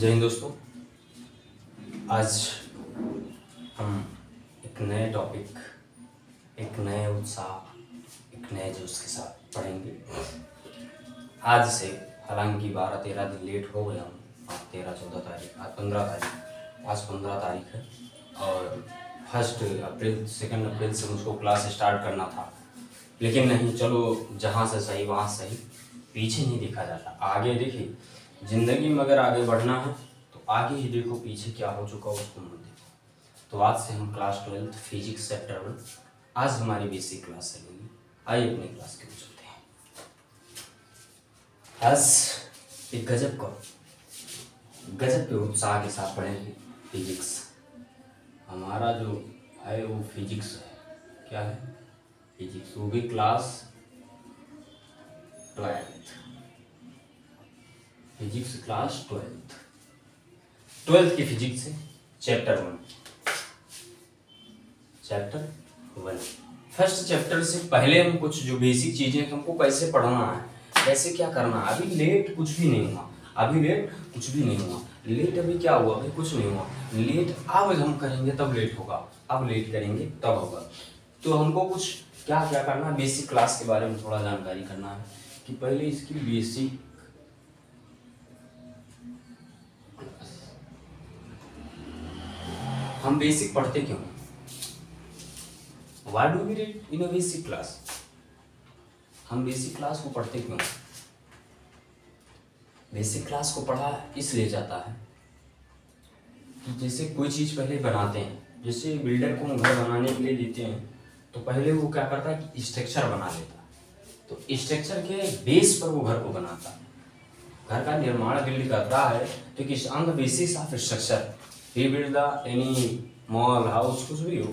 जय हिंद दोस्तों। आज हम एक नए टॉपिक, एक नए उत्साह, एक नए जोश के साथ पढ़ेंगे। आज से हालांकि 12-13 दिन लेट हो गया हूँ। आज 13-14 तारीख, आज 15 तारीख, आज 15 तारीख है और 1 अप्रैल 2 अप्रैल से मुझको क्लास स्टार्ट करना था, लेकिन नहीं, चलो जहाँ से सही वहाँ सही, पीछे नहीं देखा जाता, आगे देखिए। ज़िंदगी में अगर आगे बढ़ना है तो आगे ही देखो, पीछे क्या हो चुका उसको मत देखो। तो आज से हम क्लास 12 फिजिक्स चैप्टर 1 आज हमारी बेसिक क्लास चलेगी। आइए अपनी क्लास के चलते हैं। आज एक गजब के उत्साह के साथ पढ़ेंगे फिजिक्स। हमारा जो है वो फिजिक्स है। क्या है? फिजिक्स, वो भी class 12th, physics class 12th की फिजिक्स है। चैप्टर 1 फर्स्ट चैप्टर से पहले हम कुछ जो बेसिक चीजें हमको कैसे पढ़ना है, कैसे क्या करना है। अभी लेट कुछ भी नहीं हुआ, लेट अभी क्या हुआ? अभी कुछ नहीं हुआ। लेट अब हम करेंगे तब लेट होगा, अब लेट करेंगे तब होगा। तो हमको कुछ क्या क्या करना है, बेसिक क्लास के बारे में थोड़ा जानकारी करना है कि पहले इसकी बेसिक हम बेसिक पढ़ते क्यों? Why do we read in a basic class? हम बेसिक क्लास को पढ़ते क्यों? बेसिक क्लास को पढ़ा इसलिए जाता है कि जैसे कोई चीज़ पहले बनाते हैं, जैसे बिल्डर को हम घर बनाने के लिए देते हैं तो पहले वो क्या करता है कि स्ट्रक्चर बना लेता है। तो स्ट्रक्चर के बेस पर वो घर को बनाता है। घर का निर्माण बिल्ड करता है तो किस on the basis of structure he build the any mall house, कुछ भी हो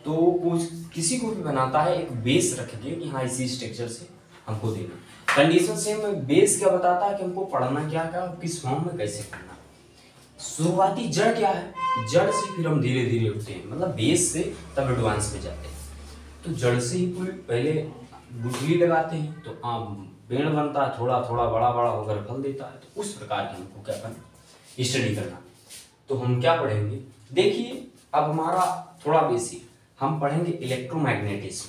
तो कुछ किसी को भी बनाता है एक बेस रख के कि हाँ इसी स्ट्रक्चर से हमको देना। कंडीशन से हमें बेस क्या बताता है कि हमको पढ़ना क्या क्या, किस फॉर्म में कैसे करना। शुरुआती जड़ क्या है? जड़ से फिर हम धीरे धीरे उठते हैं, मतलब बेस से तब एडवांस में जाते हैं। तो जड़ से ही पूरी पहले गुठली लगाते हैं तो आम पेड़ बनता है, थोड़ा थोड़ा बड़ा बड़ा होकर फल देता है। तो उस प्रकार की हमको क्या करना, स्टडी करना। तो हम क्या पढ़ेंगे, देखिए अब हमारा थोड़ा बेसिक हम पढ़ेंगे इलेक्ट्रोमैग्नेटिज्म।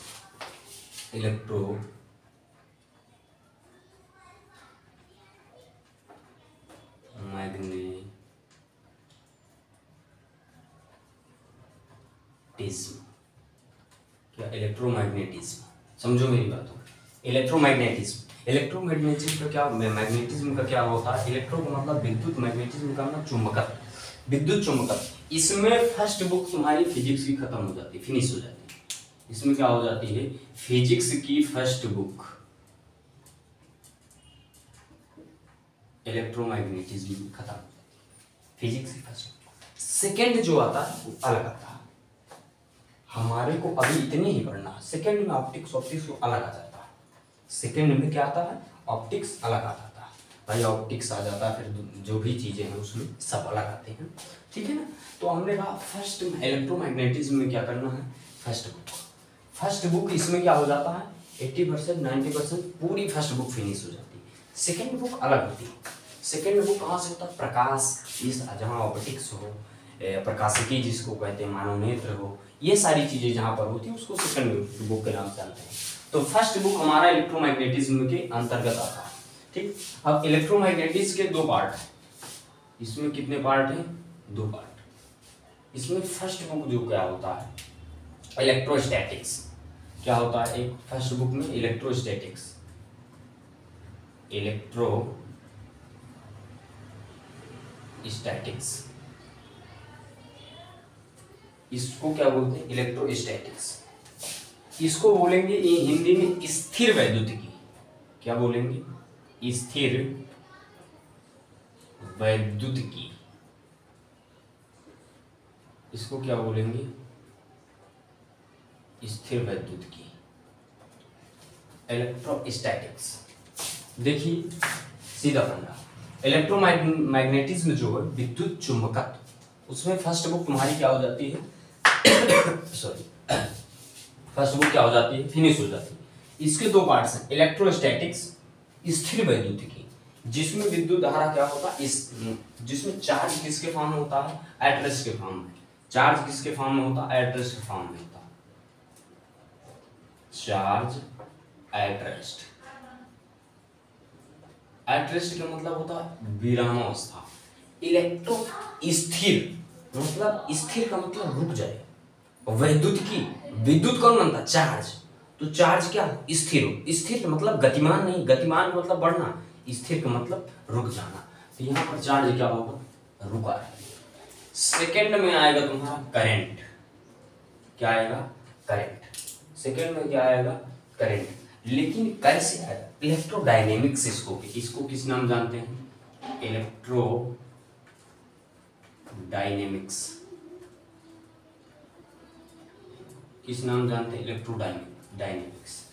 क्या इलेक्ट्रोमैग्नेटिज्म, समझो मेरी बात को। इलेक्ट्रोमैग्नेटिज्म का क्या, मैग्नेटिज्म का क्या होता है? इलेक्ट्रो का मतलब विद्युत, मैग्नेटिज्म का मतलब चुंबकत्व, विद्युत चुंबकत्व। इसमें फर्स्ट बुक तुम्हारी फिजिक्स की खत्म हो जाती है, फिनिश हो जाती है। इसमें क्या हो जाती है? फिजिक्स की फर्स्ट बुक इलेक्ट्रोमैग्नेटिज्म खत्म हो जाती है, फिजिक्स की फर्स्ट। सेकंड जो आता है वो अलग आता है। हमारे को अभी इतने ही पढ़ना है। सेकंड में ऑप्टिक्स को अलग आ जाता है। सेकंड में क्या आता है? ऑप्टिक्स अलग आ जाता है। भाई ऑप्टिक्स आ जाता है, फिर जो भी चीजें हैं उसमें सब अलग आते हैं, ठीक है ना। तो हमने कहा फर्स्ट में इलेक्ट्रोमैग्नेटिज्म में क्या करना है, फर्स्ट बुक इसमें क्या हो जाता है 80% 90% पूरी फर्स्ट बुक फिनिश हो जाती है। सेकंड बुक अलग होती है। सेकंड बुक कहाँ से होता है? प्रकाश, इस जहाँ ऑप्टिक्स हो, प्रकाशिकी जिसको कहते हैं, मानव नेत्र हो, ये सारी चीजें जहाँ पर होती है उसको सेकंड बुक के नाम से जानते हैं। तो फर्स्ट बुक हमारा इलेक्ट्रोमैग्नेटिज्म के अंतर्गत आता है, ठीक। अब इलेक्ट्रोमैग्नेटिज्म के 2 पार्ट हैं। इसमें कितने पार्ट हैं? 2 पार्ट। इसमें फर्स्ट बुक जो क्या होता है, इलेक्ट्रोस्टैटिक्स। क्या होता है एक फर्स्ट बुक में? इलेक्ट्रोस्टैटिक्स, इसको क्या बोलते हैं? इलेक्ट्रोस्टैटिक्स। इसको बोलेंगे ये हिंदी में स्थिर वैद्युतिकी। क्या बोलेंगे? स्थिर वैद्युतिकी। इसको क्या बोलेंगे? स्थिर वैद्युतिकी, इलेक्ट्रोस्टैटिक्स। देखिए सीधा फंडा, इलेक्ट्रोमैग्नेटिज्म जो है विद्युत चुंबकत्व, उसमें फर्स्ट बुक तुम्हारी क्या हो जाती है फर्स्ट बुक क्या हो जाती है? फिनिश हो जाती है। इसके 2 पार्ट्स हैं, इलेक्ट्रोस्टैटिक्स, स्थिर वैद्युतिकी। जिसमें विद्युत धारा क्या होता है, इस जिसमें चार्ज किसके फॉर्म में होता है, एट रेस्ट के फॉर्म में। चार्ज किसके फॉर्म में होता है, एट रेस्ट के फॉर्म में होता है। Charge at rest, at rest का मतलब होता है विरामावस्था। इलेक्ट्रो स्थिर, मतलब स्थिर का मतलब रुक जाए। वैद्युत की, विद्युत कौन बनता है, चार्ज। तो चार्ज क्या, स्थिर हो। स्थिर का मतलब गतिमान नहीं, गतिमान का मतलब बढ़ना, स्थिर का मतलब रुक जाना। तो यहाँ पर चार्ज क्या होगा, रुका है। सेकेंड में आएगा तुम्हारा करंट। क्या आएगा, करंट। सेकेंड में क्या आएगा, करंट। लेकिन कैसे आएगा, इलेक्ट्रोडायनेमिक्स इसको किस नाम जानते हैं, इलेक्ट्रोडायनेमिक्स। किस नाम जानते हैं, इलेक्ट्रोडायनेमिक्स।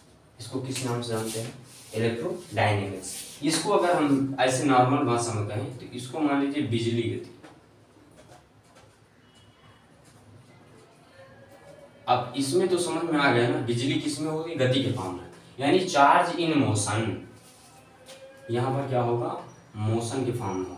इसको किस नाम से जानते हैं, इलेक्ट्रोडायनेमिक्स। इसको अगर हम ऐसे नॉर्मल भाषा में कहें तो इसको मान लीजिए बिजली गति। अब इसमें तो समझ में आ गया ना, बिजली किसमें होगी, गति के फॉर्म में, यानी चार्ज इन मोशन। यहां पर क्या होगा, मोशन के फॉर्म में होगा।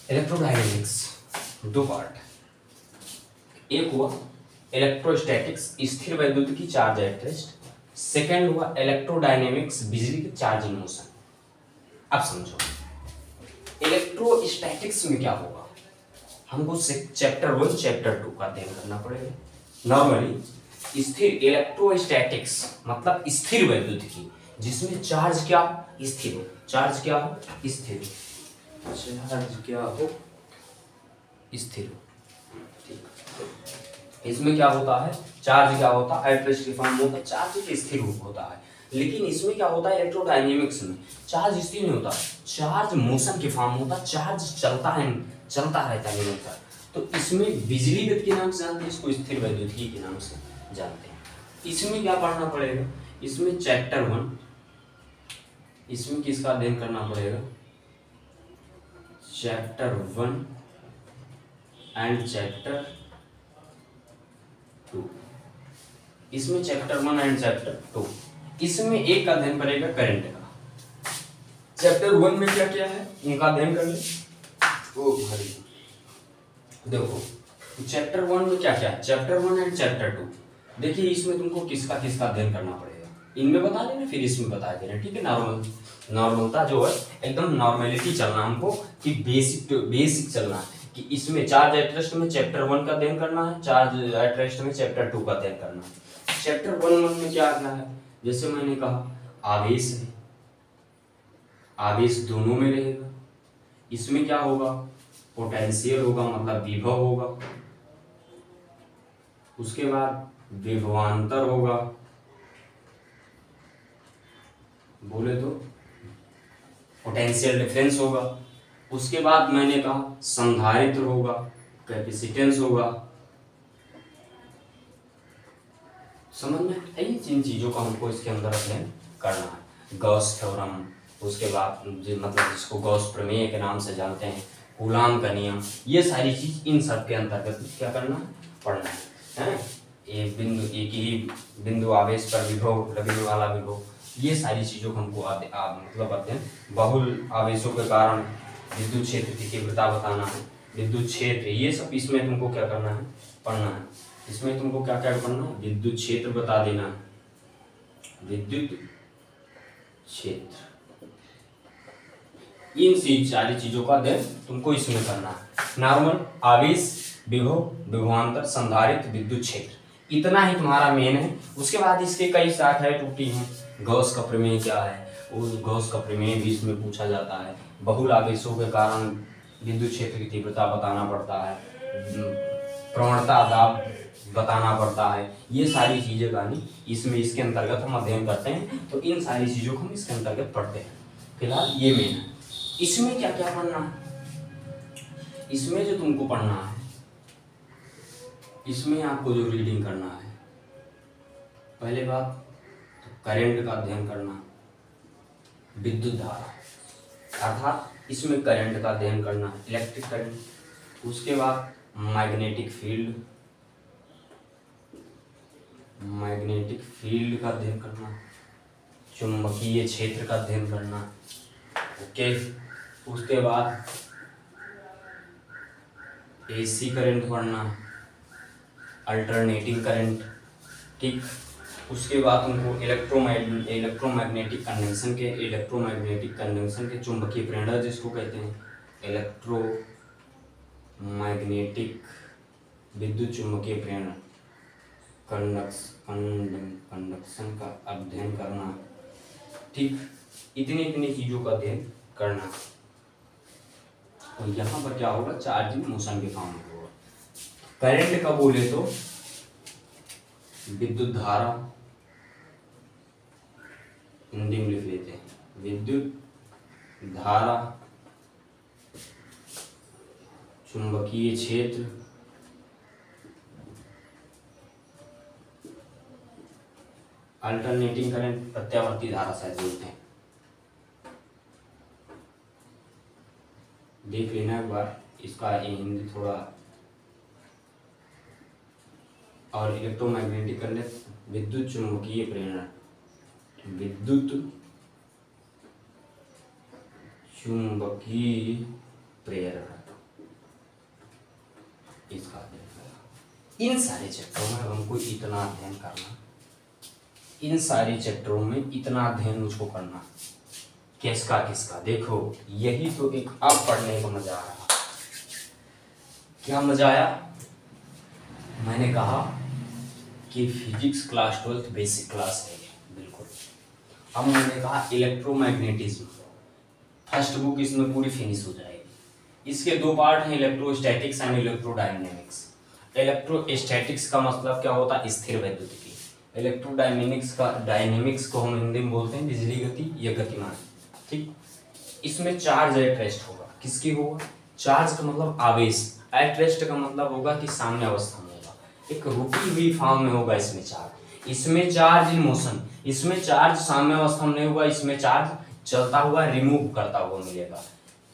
इलेक्ट्रोडायनेमिक्स दो पार्ट, एक हुआ इलेक्ट्रोस्टैटिक्स, स्थिर वैद्युत की चार्ज एट रेस्ट। सेकेंड हुआ इलेक्ट्रोडायनेमिक्स, बिजली के चार्ज इन मोशन। अब समझो इलेक्ट्रोस्टैटिक्स में क्या होगा, हमको चैप्टर 1 चैप्टर 2 का अध्ययन करना पड़ेगा। नॉर्मली स्थिर, इलेक्ट्रोस्टैटिक्स मतलब स्थिर वैद्युत की, जिसमें चार्ज क्या, स्थिर हो। चार्ज क्या हो, स्थिर हो। चार्ज क्या हो, स्थिर हो। ठीक, इसमें क्या होता है, चार्ज क्या होता है, एट रेस्ट के फॉर्म में होता है, चार्ज एक स्थिर रूप होता है। लेकिन इसमें क्या होता है, इलेक्ट्रोडायनेमिक्स में चार्ज स्थिर नहीं होता, चार्ज मोशन के फॉर्म में होता है। चार्ज चलता है, चलता रहता है निरंतर। तो इसमें बिजली गति के नाम से जानते हैं, इसको स्थिर वैद्युतिकी के नाम से जानते हैं। इसमें क्या पढ़ना पड़ेगा, इसमें चैप्टर 1, इसमें किसका अध्ययन करना पड़ेगा, चैप्टर 1 एंड चैप्टर 2। इसमें चैप्टर 1 एंड चैप्टर 2, इसमें एक का अध्ययन करेगा करंट का। चैप्टर 1 में क्या क्या है उनका अध्ययन कर ले। ओ भाई देखो, चैप्टर 1 में क्या क्या है, चैप्टर 1 एंड चैप्टर 2। देखिए इसमें तुमको किसका किसका अध्ययन करना पड़ेगा, इनमें बता देना, फिर इसमें बता देना। ठीक है, नॉर्मलता जो है एकदम नॉर्मेलिटी चलना हमको, कि बेसिक चलना है। कि इसमें चार्ज एट रेस्ट में चैप्टर 1 का अध्ययन करना है, चार्ज एट रेस्ट में चैप्टर 2 का अध्ययन करना है। चैप्टर 1 में क्या करना है, जैसे मैंने कहा आवेश है, आवेश दोनों में रहेगा। इसमें क्या होगा, पोटेंशियल होगा मतलब विभव होगा। उसके बाद विभवांतर होगा, बोले तो पोटेंशियल डिफरेंस होगा। उसके बाद मैंने कहा संधारित्र होगा, कैपेसिटेंस होगा। समझ में आई, जिन चीजों का हमको इसके अंदर अध्ययन करना है। गॉस थ्योरम, उसके बाद मतलब जिसको गॉस प्रमेय के नाम से जानते हैं, कूलाम का नियम, ये सारी चीज इन सब के अंतर्गत क्या करना है, पढ़ना है। एक बिंदु, एक ही बिंदु आवेश पर विभव, लगने वाला विभव, ये सारी चीजों को हमको मतलब अध्ययन। बहुल आवेशों के कारण विद्युत क्षेत्र की तीव्रता बताना है, विद्युत क्षेत्र, ये सब इसमें तुमको क्या करना है, पढ़ना है। इसमें तुमको क्या क्या पढ़ना है, विद्युत क्षेत्र बता देना है, विद्युत क्षेत्र, इन सारी चीजों का अध्ययन तुमको इसमें करना है। नॉर्मल, आवेश, विभव, विभवांतर, संधारित्र, विद्युत क्षेत्र, इतना ही तुम्हारा मेन है। उसके बाद इसके कई शाखाएं टूटी हैं। गॉस का प्रमेय क्या है, उस गॉस का प्रमेय भी इसमें पूछा जाता है। बहुल आवेशों के कारण विद्युत क्षेत्र की तीव्रता बताना पड़ता है, प्रवणता दाब बताना पड़ता है। ये सारी चीजें गानी इसमें, इसके अंतर्गत हम अध्ययन करते हैं। तो इन सारी चीजों को हम इसके अंतर्गत पढ़ते हैं। फिलहाल ये मेन है। इसमें क्या क्या पढ़ना है, इसमें जो तुमको पढ़ना है, इसमें आपको जो रीडिंग करना है, पहले बात तो करंट का अध्ययन करना, विद्युत धारा अर्थात इसमें करंट का अध्ययन करना, इलेक्ट्रिक करंट। उसके बाद मैग्नेटिक फील्ड, मैग्नेटिक फील्ड का अध्ययन करना, चुंबकीय क्षेत्र का अध्ययन करना। ओके, उसके बाद एसी करंट पढ़ना, अल्टरनेटिंग करंट। ठीक, उसके बाद उनको इलेक्ट्रोमैग्नेटिक कन्वेंशन के चुंबकीय प्रेरणा जिसको कहते हैं, इलेक्ट्रोमैग्नेटिक विद्युत चुंबकीय प्रेरणा कंडक्शन का अध्ययन करना। ठीक, इतनी चीजों का अध्ययन करना। और यहाँ पर क्या होगा, चार्जिंग मोशन के फॉर्म में होगा। करंट का बोले तो विद्युत धारा, हिंदी में लिख लेते हैं, विद्युत धारा, चुंबकीय क्षेत्र, अल्टरनेटिंग करंट, प्रत्यावर्ती धारा शायद बोलते हैं। देख लेना एक बार इसका हिंदी थोड़ा। और इलेक्ट्रोमैग्नेटिक करंट, विद्युत चुंबकीय प्रेरणा, विद्युत चुंबकीय प्रेरणा, इसका अध्ययन। इन सारे चैप्टरों में हमको इतना अध्ययन करना, इन सारे चैप्टरों में इतना अध्ययन मुझको करना। किसका किसका, देखो यही तो एक अब पढ़ने का मजा आ रहा। क्या मजा आया, मैंने कहा कि फिजिक्स क्लास 12 बेसिक क्लास है, बिल्कुल। अब मैंने कहा इलेक्ट्रोमैग्नेटिज्म, फर्स्ट बुक इसमें पूरी फिनिश हो जाएगी। इसके दो पार्ट हैं, इलेक्ट्रोस्टैटिक्स एंड इलेक्ट्रोडायनेमिक्स। इलेक्ट्रोस्टैटिक्स का मतलब क्या होता है, स्थिर वैद्युतिकी। डायनेमिक्स को हम हिंदी में बोलते हैं बिजली गति या गतिमान। ठीक, इसमें चार्ज एट रेस्ट होगा। किसकी होगा, चार्ज का मतलब आवेश, एट रेस्ट का मतलब होगा कि साम्य अवस्था में होगा, एक रुकी हुई फॉर्म में होगा। इसमें चार्ज इन मोशन, इसमें चार्ज साम्य अवस्था में नहीं होगा, इसमें चार्ज चलता हुआ रिमूव करता हुआ मिलेगा।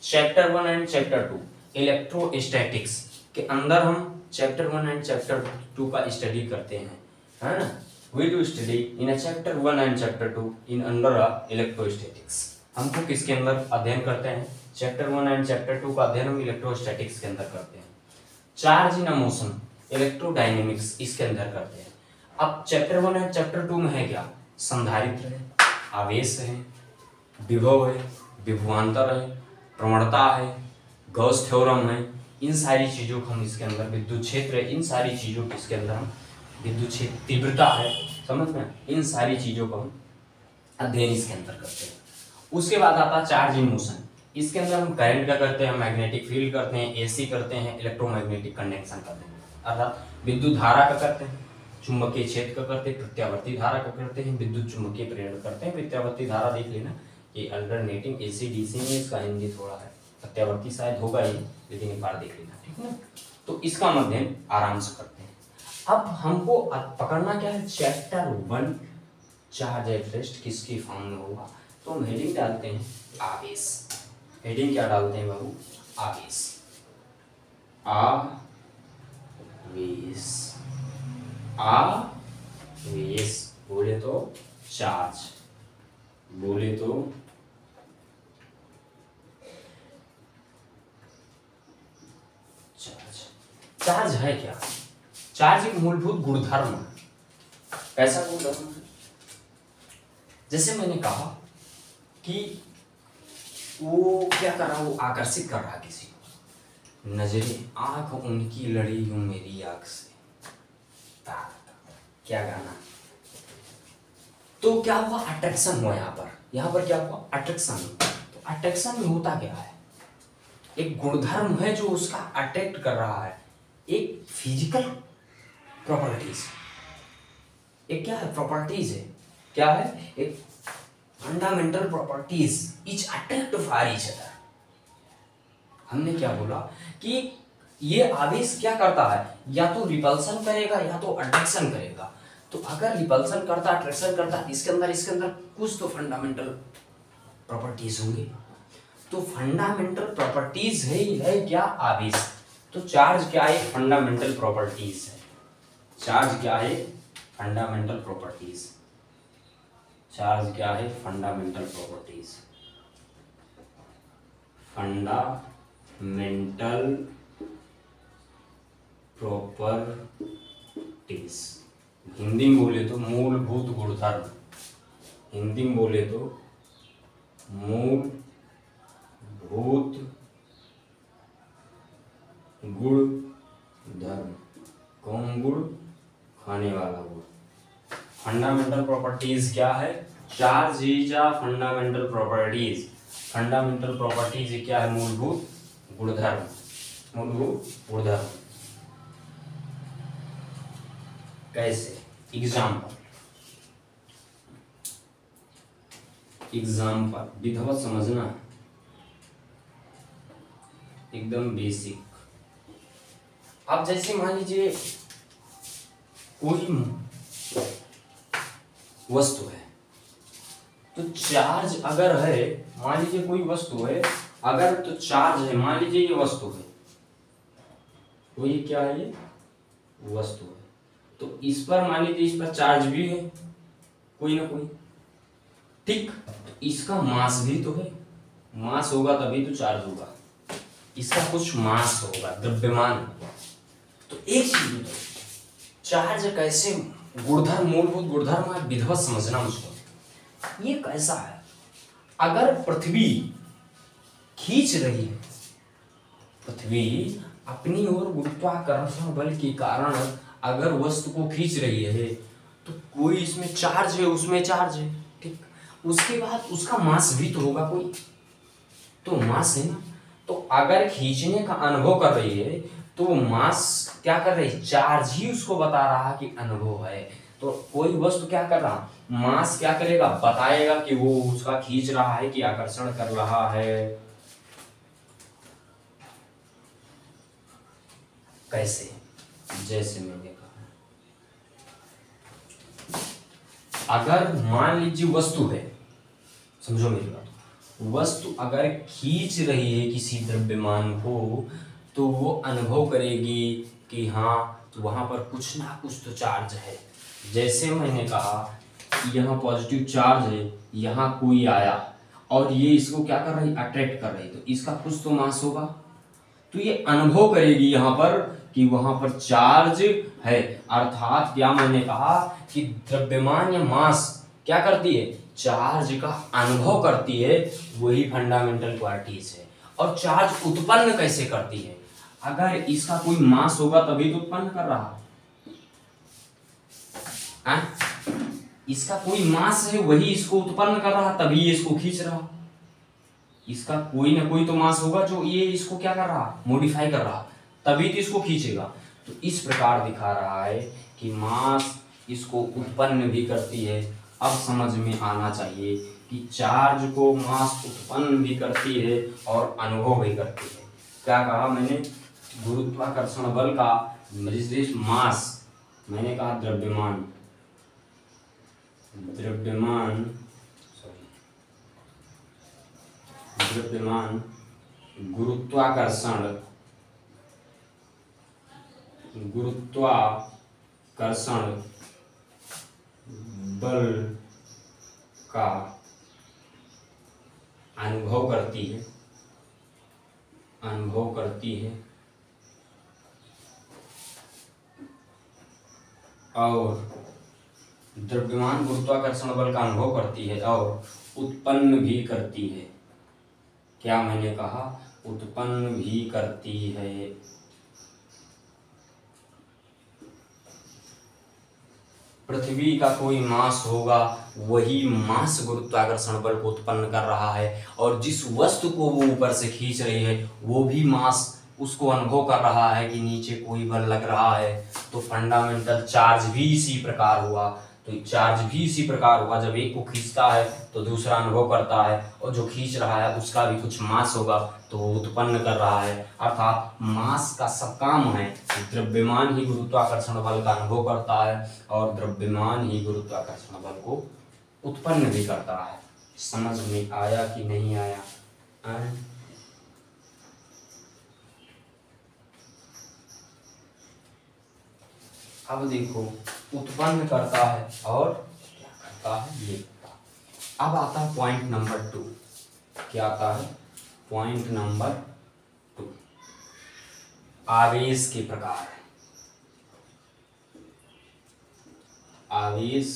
चैप्टर 1 एंड चैप्टर 2 इलेक्ट्रोस्टैटिक्स के अंदर हम चैप्टर 1 एंड चैप्टर 2 का स्टडी करते हैं, है ना। We do study in chapter 1 and chapter 2 in under electrostatics. हमको किसके अंदर अध्ययन करते हैं, चैप्टर 1 एंड चैप्टर 2 का अध्ययन हम इलेक्ट्रोस्टैटिक्स के अंदर करते हैं। चार्ज इन मोशन, इलेक्ट्रोडायनेमिक्स, इसके अंदर करते हैं। अब चैप्टर 1 एंड चैप्टर 2 में है क्या, संधारित्र है, आवेश है, विभव है, विभवांतर है, प्रवणता है, गॉस थ्योरम है। इन सारी चीजों को हम इसके अंदर, विद्युत क्षेत्र है, इन सारी चीजों को इसके अंदर हम, विद्युत क्षेत्र, तीव्रता है, समझ में, इन सारी चीजों को हम अध्ययन इसके अंदर करते हैं। उसके बाद आता है चार्ज इन मोशन। इसके अंदर हम करंट का करते हैं, मैग्नेटिक फील्ड करते हैं, एसी करते हैं, इलेक्ट्रोमैग्नेटिक कंडक्शन करते हैं, अर्थात विद्युत धारा का करते हैं, चुंबकीय क्षेत्र का करते हैं, प्रत्यावर्ती धारा का करते हैं, विद्युत चुंबकीय प्रेरण करते हैं। प्रत्यावर्ती धारा देख लेना, ये अल्टरनेटिंग एसी डीसी में इसका हिंदी थोड़ा है, प्रत्यावर्ती शायद होगा ही, लेकिन एक बार देख लेना, ठीक है ना। तो इसका अध्ययन आराम से करते हैं। अब हमको पकड़ना क्या है, चैप्टर 1 चार्ज एट रेस्ट किसकी फॉर्म में होगा, तो हम हेडिंग डालते हैं आवेश। हेडिंग क्या डालते हैं बाबू, आवेश। आवेश बोले तो चार्ज, बोले तो चार्ज है क्या, चार्ज एक मूलभूत गुणधर्म है। कैसा गुणधर्म है, जैसे मैंने कहा कि वो क्या कर रहा, वो आकर्षित कर रहा किसी को, नजरें, आंख उनकी लड़ी यूं मेरी आंख से, क्या गाना। तो क्या हुआ, अट्रैक्शन हुआ यहाँ पर क्या हुआ, अट्रैक्शन। तो अट्रैक्शन में होता क्या है, एक गुणधर्म है जो उसका अट्रैक्ट कर रहा है, एक फिजिकल प्रॉपर्टीज, एक क्या है, प्रॉपर्टीज है, क्या है, एक fundamental properties etch attract for each other. हमने क्या बोला कि ये आवेश क्या करता है, या तो रिपल्सन करेगा या तो अट्रैक्शन करेगा। तो अगर रिपल्सन करता, अट्रैक्शन करता, इसके अंदर कुछ तो फंडामेंटल प्रॉपर्टीज होंगे। तो फंडामेंटल प्रॉपर्टीज है क्या, आवेश। तो चार्ज क्या है, फंडामेंटल प्रॉपर्टीज है। चार्ज क्या है, फंडामेंटल प्रॉपर्टीज। चार्ज क्या है? Fundamental properties. Fundamental properties, Hindi में बोले तो मूलभूत गुणधर्म। हिंदी में बोले तो मूलभूत गुणधर्म। कौन गुण? खाने वाला गुण। फंडामेंटल प्रॉपर्टीज क्या है? Charge is a fundamental properties. Fundamental properties क्या है? मूलभूत गुणधर्म। मूलभूत गुणधर्म। कैसे? एग्जाम्पल विधिवत समझना, एकदम बेसिक। अब जैसे मान लीजिए कोई वस्तु है, तो चार्ज अगर है, मान लीजिए कोई वस्तु है अगर, तो चार्ज है, मान लीजिए ये वस्तु है, तो ये क्या है? ये वस्तु है, तो इस पर मान लीजिए इस पर चार्ज भी है कोई ना कोई, ठीक। तो इसका मास भी तो है, मास होगा तभी तो चार्ज होगा, इसका कुछ मास होगा, द्रव्यमान। तो एक चीज बताओ, चार्ज कैसे, गुणधर्म, मूलभूत गुणधर्म है, विधिवत समझना मुझको। ये कैसा है? अगर पृथ्वी खींच रही है, पृथ्वी अपनी ओर गुरुत्वाकर्षण बल के कारण अगर वस्तु को खींच रही है, तो कोई इसमें चार्ज है, उसमें चार्ज है, ठीक। उसके बाद उसका मास भी तो होगा कोई, तो मास है ना। तो अगर खींचने का अनुभव कर रही है, तो मास क्या कर रही है? चार्ज ही उसको बता रहा कि अनुभव है। तो कोई वस्तु क्या कर रहा, मास क्या करेगा? बताएगा कि वो उसका खींच रहा है कि आकर्षण कर रहा है। कैसे? जैसे मैंने कहा, अगर मान लीजिए वस्तु है, समझो मेरी बात, वस्तु अगर खींच रही है किसी द्रव्यमान को, तो वो अनुभव करेगी कि हाँ, तो वहां पर कुछ ना कुछ तो चार्ज है। जैसे मैंने कहा यहाँ पॉजिटिव चार्ज है, यहाँ कोई आया और ये इसको क्या कर रही? अट्रैक्ट कर रही, तो इसका कुछ तो मास होगा, तो ये अनुभव करेगी यहाँ पर कि वहां पर चार्ज है। अर्थात क्या मैंने कहा कि द्रव्यमान या मास क्या करती है? चार्ज का अनुभव करती है, वही फंडामेंटल क्वालिटीज है। और चार्ज उत्पन्न कैसे करती है? अगर इसका कोई मास होगा तभी तो उत्पन्न कर रहा है। इसका कोई मास है, वही इसको उत्पन्न कर रहा, तभी ये इसको खींच रहा। इसका कोई ना कोई तो मास होगा जो ये इसको क्या कर रहा? मॉडिफाई कर रहा, तभी तो इसको खींचेगा। तो इस प्रकार दिखा रहा है कि मास इसको उत्पन्न भी करती है। अब समझ में आना चाहिए कि चार्ज को मास उत्पन्न भी करती है और अनुभव भी करती है। क्या कहा मैंने? गुरुत्वाकर्षण बल का निर्देश मास, मैंने कहा द्रव्यमान, द्रव्यमान गुरुत्वाकर्षण बल का अनुभव करती है और द्रव्यमान गुरुत्वाकर्षण बल का अनुभव करती है और उत्पन्न भी करती है। क्या मैंने कहा? उत्पन्न भी करती है। पृथ्वी का कोई मास होगा, वही मास गुरुत्वाकर्षण बल को उत्पन्न कर रहा है, और जिस वस्तु को वो ऊपर से खींच रही है वो भी मास उसको अनुभव कर रहा है कि नीचे कोई बल लग रहा है। तो फंडामेंटल चार्ज भी इसी प्रकार हुआ। तो चार्ज भी इसी प्रकार हुआ, जब एक को खींचता है तो दूसरा अनुभव करता है, और जो खींच रहा है उसका भी कुछ मास होगा तो वो उत्पन्न कर रहा है। अर्थात मास का सब काम है, द्रव्यमान ही गुरुत्वाकर्षण बल का अनुभव करता है और द्रव्यमान ही गुरुत्वाकर्षण बल को उत्पन्न भी करता है। समझ में आया कि नहीं आया? अब देखो उत्पन्न करता है और क्या करता है, ये करता है। अब आता है पॉइंट नंबर 2। क्या आता है? पॉइंट नंबर 2, आवेश के प्रकार। आवेश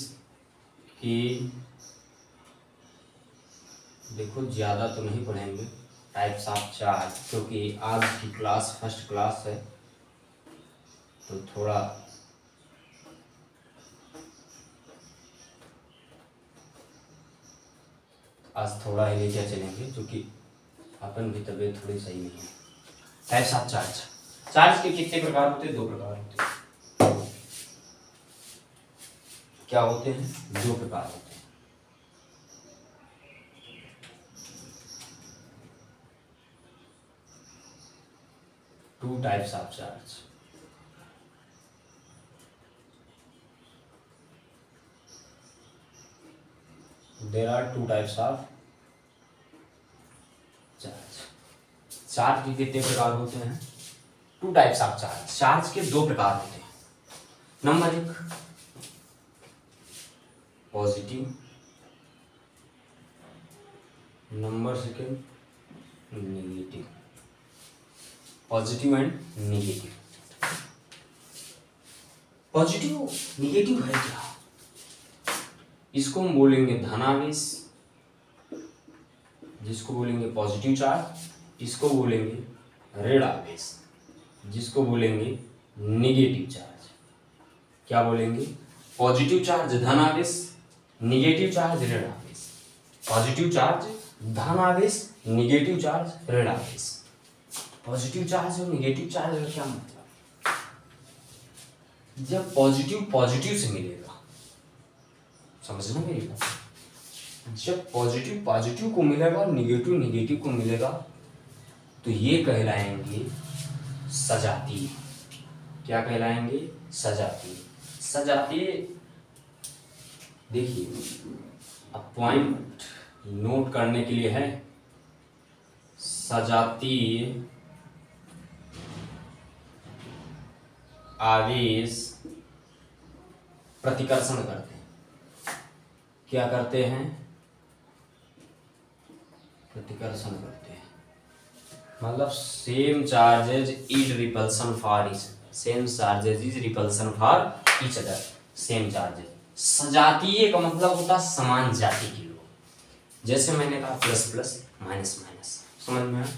की, देखो ज्यादा तो नहीं पढ़ेंगे, टाइप्स ऑफ चार्ज, क्योंकि आज की क्लास फर्स्ट क्लास है तो थोड़ा आज थोड़ा ही लेके चलेंगे, क्योंकि अपन की तबीयत थोड़ी सही नहीं है। Types of charge. चार्ज के कितने प्रकार होते हैं? 2 प्रकार होते हैं। क्या होते हैं? 2 प्रकार होते हैं। Two types of charge. There are 2 types of charge. Charge के कितने प्रकार होते हैं? 2 types of charge. चार्ज के 2 प्रकार होते हैं। Number 1 positive, number 2 negative. Positive and negative. Positive negative है क्या? इसको हम बोलेंगे धनावेश, जिसको बोलेंगे पॉजिटिव चार्ज, इसको बोलेंगे ऋण आवेश, जिसको बोलेंगे नेगेटिव चार्ज। क्या बोलेंगे? पॉजिटिव चार्ज धन आवेश, नेगेटिव चार्ज ऋण आवेश। पॉजिटिव चार्ज धन आवेश, नेगेटिव चार्ज ऋण आवेश। पॉजिटिव चार्ज और नेगेटिव चार्ज का क्या मतलब? जब पॉजिटिव पॉजिटिव से मिलेगा, समझना मेरी बात, जब पॉजिटिव पॉजिटिव को मिलेगा और नेगेटिव नेगेटिव को मिलेगा तो ये कहलाएंगे सजातीय। क्या कहलाएंगे? सजातीय। सजातीय, देखिए अब पॉइंट नोट करने के लिए है। सजातीय आवेश प्रतिकर्षण करते हैं। क्या करते हैं? प्रतिकर्षण करते हैं। मतलब same charges is repulsion for each, same charges is repulsion for each other, same charges. सजातीय का मतलब होता है समान जाति के लोग। जैसे मैंने कहा प्लस प्लस माइनस माइनस, समझ में आया?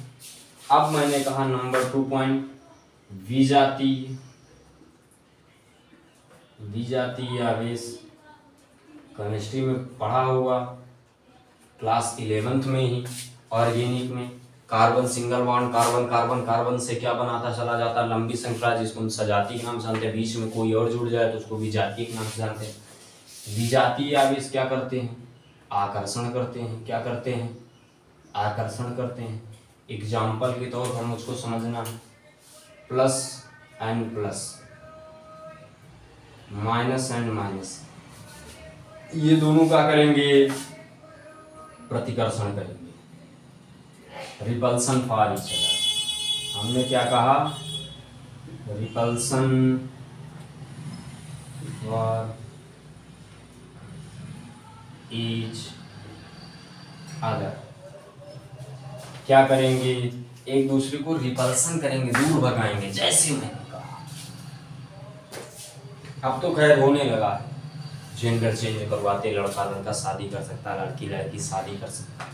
अब मैंने कहा नंबर 2 पॉइंट विजातीय। विजातीय आवेश केमिस्ट्री में पढ़ा होगा, क्लास 11th में ही, ऑर्गेनिक में। Carbon single bond, carbon carbon carbon से क्या बनाता चला जाता? लंबी श्रृंखला, जिसको हम सजातीय के नाम से जानते हैं। बीच में कोई और जुड़ जाए तो उसको विजातीय के नाम से जानते हैं। विजातीय आवेश क्या करते हैं? आकर्षण करते हैं। क्या करते हैं? आकर्षण करते हैं। एग्जाम्पल के तौर पर हम उसको समझना है, plus and plus, minus and minus, ये दोनों क्या करेंगे? प्रतिकर्षण करेंगे, रिपल्सन फॉर ईच अदर। हमने क्या कहा? Repulsion for each other. क्या करेंगे? एक दूसरे को रिपल्सन करेंगे, दूर भगाएंगे, जैसे मैंने कहा। अब तो खैर होने लगा है, जेंडर चेंज करवाते, लड़का लड़का शादी कर सकता है, लड़की लड़की शादी कर सकता है।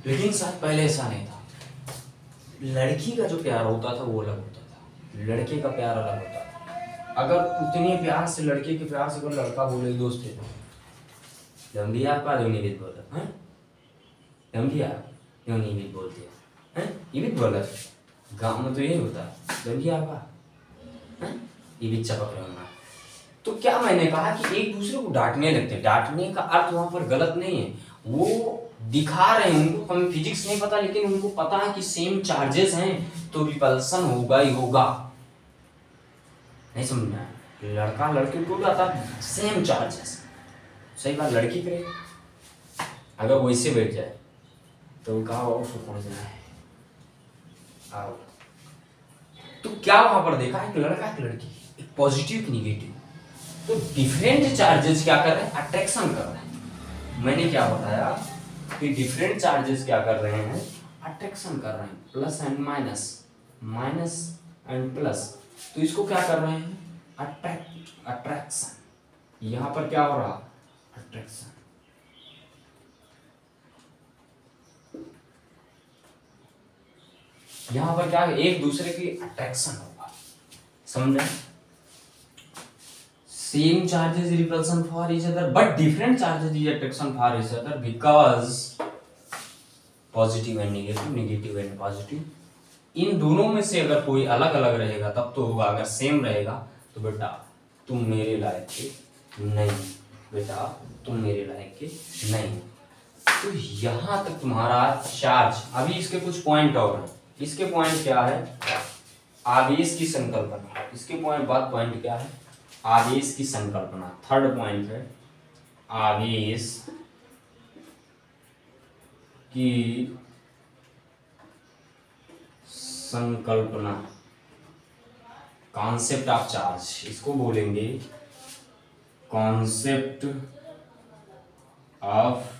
लेकिन शायद पहले ऐसा नहीं था। लड़की का जो प्यार होता था वो अलग होता था, लड़के का प्यार अलग होता था। अगर उतने प्यार से, लड़के के प्यार से कोई लड़का बोले दोस्त थे, लंबी आपका जो निवित बोला है, लंबी आप क्यों निवित बोलते हैं? ये भी बोला गाँव में तो यही होता है, लंबी आपका ये भी चपक रहा। तो क्या मैंने कहा कि एक दूसरे को डांटने लगते। डांटने का अर्थ वहां पर गलत नहीं है, वो दिखा रहे हैं, उनको हमें फिजिक्स नहीं पता, लेकिन उनको पता है कि सेम चार्जेस हैं तो रिपल्सन होगा ही होगा। नहीं समझ में आया? लड़का लड़की को आता सेम चार्जेस, सही बात। लड़की करे अगर वैसे बैठ जाए तो कहा उसको पहुंच जाए आओ। तो क्या वहां पर देखा? एक लड़का एक लड़की, एक पॉजिटिव एक निगेटिव। तो डिफरेंट चार्जेस क्या कर रहे हैं, अट्रैक्शन कर रहे हैं। मैंने क्या बताया कि डिफरेंट चार्जेस क्या कर रहे हैं, अट्रैक्शन कर रहे हैं, plus and minus, minus and plus. तो इसको क्या कर रहे हैं, अट्रैक्शन। यहां पर क्या हो रहा, अट्रैक्शन। यहां पर क्या है, एक दूसरे की अट्रैक्शन होगा, समझे। Same charges repulsion for each other but different charges is attraction for each other because positive and negative, negative and positive. इन दोनों में से अगर कोई अलग अलग रहेगा तब तो होगा, अगर सेम रहेगा तो बेटा तुम मेरे लायक के नहीं, बेटा तुम मेरे लायक के नहीं। तो यहां तक तुम्हारा चार्ज। अभी इसके कुछ पॉइंट और हैं। इसके पॉइंट क्या है, आवेश की संकल्पना। इसके पॉइंट बाद पॉइंट क्या है, आवेश की संकल्पना। थर्ड पॉइंट है आवेश की संकल्पना, कॉन्सेप्ट ऑफ चार्ज इसको बोलेंगे, concept of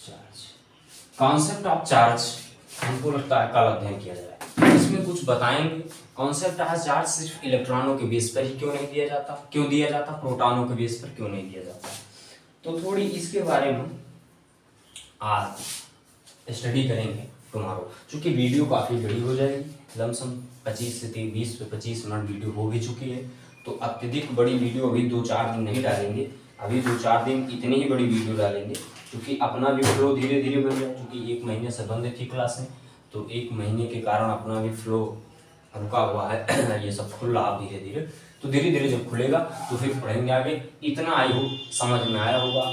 charge. Concept of charge हमको लगता है कल अध्ययन किया जाए, इसमें कुछ बताएंगे। कॉन्सेप्ट ऑफ चार्ज सिर्फ इलेक्ट्रॉनों के बेस पर ही क्यों नहीं दिया जाता, क्यों दिया जाता, प्रोटॉनों के बेस पर क्यों नहीं दिया जाता। तो थोड़ी इसके बारे में आज स्टडी करेंगे टुमारो। चूंकि वीडियो काफ़ी बड़ी हो जाएगी, लमसम 25 से 20 से 25 मिनट वीडियो हो भी चुकी है, तो अत्यधिक बड़ी वीडियो अभी 2-4 दिन नहीं डालेंगे। अभी 2-4 दिन इतनी ही बड़ी वीडियो डालेंगे, क्योंकि अपना भी फ्लो धीरे धीरे बन जाए। क्योंकि 1 महीने से बंद थी क्लासें, तो 1 महीने के कारण अपना भी फ्लो रुका हुआ है। ये सब खुल रहा धीरे धीरे, तो धीरे धीरे जब खुलेगा तो फिर पढ़ेंगे आगे। इतना आई हो समझ में आया होगा।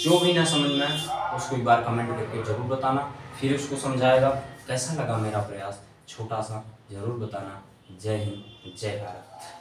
जो भी ना समझ में आए उसको एक बार कमेंट करके जरूर बताना, फिर उसको समझाएगा। कैसा लगा मेरा प्रयास छोटा सा, जरूर बताना। जय हिंद, जय भारत।